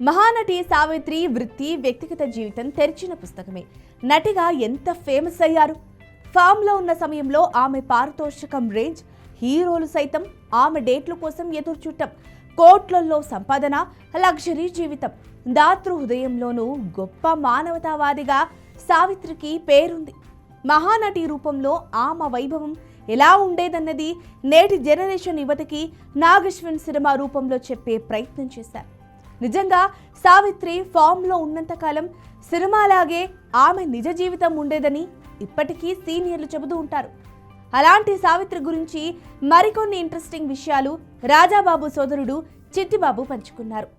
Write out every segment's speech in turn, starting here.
మహానటి సావిత్రి వృత్తి వ్యక్తిగత జీవితం తెరిచిన పుస్తకమే. నటిగా ఎంత ఫేమస్ అయ్యారు. ఫామ్లో ఉన్న సమయంలో ఆమె పారితోషికం రేంజ్, హీరోలు సైతం ఆమె డేట్ల కోసం ఎదురు చూడటం, కోట్లల్లో సంపాదన, లగ్జరీ జీవితం. దాతృ హృదయంలోనూ గొప్ప మానవతావాదిగా సావిత్రికి పేరుంది. మహానటి రూపంలో ఆమె వైభవం ఎలా ఉండేదన్నది నేటి జనరేషన్ యువతకి నాగశ్విన్ సినిమా రూపంలో చెప్పే ప్రయత్నం చేశారు. నిజంగా సావిత్రి ఫామ్లో ఉన్నంతకాలం సినిమాలాగే ఆమె నిజ జీవితం ఉండేదని ఇప్పటికీ సీనియర్లు చెబుతూ ఉంటారు. అలాంటి సావిత్రి గురించి మరికొన్ని ఇంట్రెస్టింగ్ విషయాలు రాజాబాబు సోదరుడు చిట్టిబాబు పంచుకున్నారు.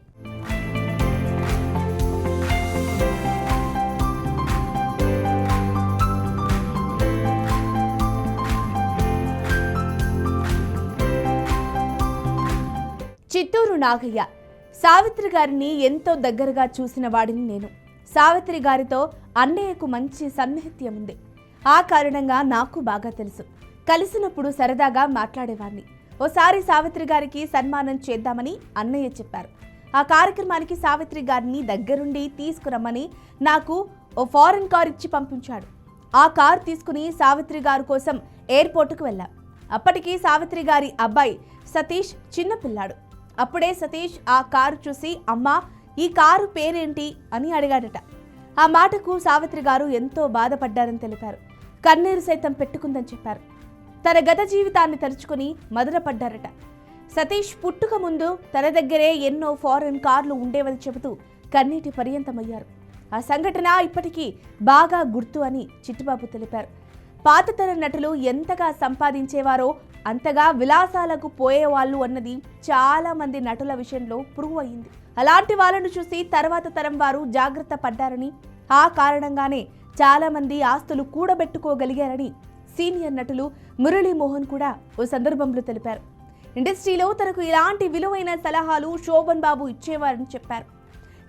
చిత్తూరు నాగయ్య సావిత్రి గారిని ఎంతో దగ్గరగా చూసిన వాడిని నేను. సావిత్రి గారితో అన్నయ్యకు మంచి సన్నిహిత్యం ఉంది. ఆ కారణంగా నాకు బాగా తెలుసు. కలిసినప్పుడు సరదాగా మాట్లాడేవాడిని. ఓసారి సావిత్రి గారికి సన్మానం చేద్దామని అన్నయ్య చెప్పారు. ఆ కార్యక్రమానికి సావిత్రి గారిని దగ్గరుండి తీసుకురమ్మని నాకు ఓ ఫారెన్ కార్ ఇచ్చి పంపించాడు. ఆ కార్ తీసుకుని సావిత్రి గారి కోసం ఎయిర్పోర్టుకు వెళ్ళాం. అప్పటికి సావిత్రి గారి అబ్బాయి సతీష్ చిన్నపిల్లాడు. అప్పుడే సతీష్ ఆ కారు చూసి, అమ్మా ఈ కారు పేరేంటి అని అడిగాడట. ఆ మాటకు సావిత్రి గారు ఎంతో బాధపడ్డారని తెలిపారు. కన్నీరు సైతం పెట్టుకుందని చెప్పారు. తన గత జీవితాన్ని తలుచుకుని మదనపడ్డారట. సతీష్ పుట్టుక ముందు తన దగ్గరే ఎన్నో ఫారెన్ కార్లు ఉండేవని చెబుతూ కన్నీటి పర్యంతమయ్యారు. ఆ సంఘటన ఇప్పటికీ బాగా గుర్తు అని చిట్టిబాబు తెలిపారు. పాతతర నటులు ఎంతగా సంపాదించేవారో అంతగా విలాసాలకు పోయేవాళ్ళు అన్నది చాలా మంది నటుల విషయంలో ప్రూవ్ అయింది. అలాంటి వాళ్ళను చూసి తర్వాత తరం వారు జాగ్రత్త పడ్డారని, ఆ కారణంగానే చాలా మంది ఆస్తులు కూడబెట్టుకోగలిగారని సీనియర్ నటులు మురళీమోహన్ కూడా ఓ సందర్భంలో తెలిపారు. ఇండస్ట్రీలో తనకు ఇలాంటి విలువైన సలహాలు శోభన్ బాబు ఇచ్చేవారని చెప్పారు.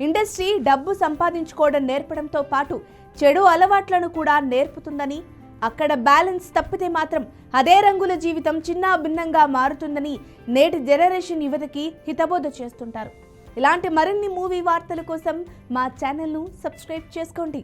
ఇండస్ట్రీ డబ్బు సంపాదించుకోవడం నేర్పడంతో పాటు చెడు అలవాట్లను కూడా నేర్పుతుందని, అక్కడ బ్యాలెన్స్ తప్పితే మాత్రం అదే రంగుల జీవితం చిన్న భిన్నంగా మారుతుందని నేటి జనరేషన్ యువతకి హితబోధ చేస్తుంటారు. ఇలాంటి మరిన్ని మూవీ వార్తల కోసం మా ఛానల్ను సబ్స్క్రైబ్ చేసుకోండి.